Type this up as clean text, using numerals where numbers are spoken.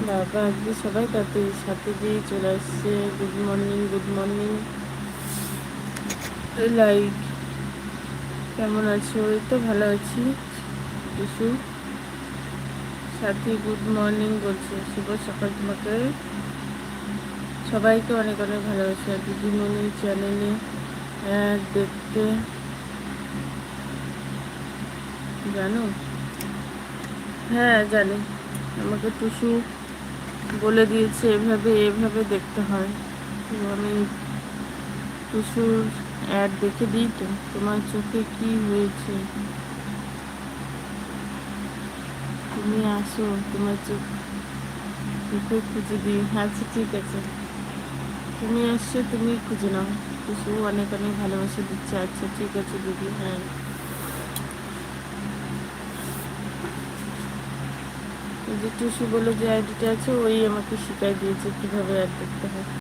বাবা আজকে সবাই তাতে সাথে দিয়ে চলে আসছে। Good morning, good morning. Like কেমন আছো? ওই তো ভালো আছি। টুসু সাথী গুড মর্নিং বলছে। শুভ সকাল তোমাকে সবাইকে অনেক অনেক ভালোবাসি। আর দিদিমণি চ্যানেলে দেখতে জানো? হ্যাঁ জানি, আমাকে টুসু বলে দিয়েছে এভাবে এভাবে দেখতে হয়। তো আমি টুসুর অ্যাড দেখে দিই। তো তোমার চোখে কি হয়েছে? তুমি আসো, তোমার চোখে খুঁজে দিই। আচ্ছা ঠিক আছে, তুমি আসছো, তুমি খুঁজে নাও। টুসু অনেক অনেক ভালোবাসা দিচ্ছে। আচ্ছা ঠিক আছে দিদি। হ্যাঁ, এই যে টুসু বলে যে আইডিটা আছে, ওই আমাকে শিখাই দিয়েছে কিভাবে অ্যাড দেখতে হয়।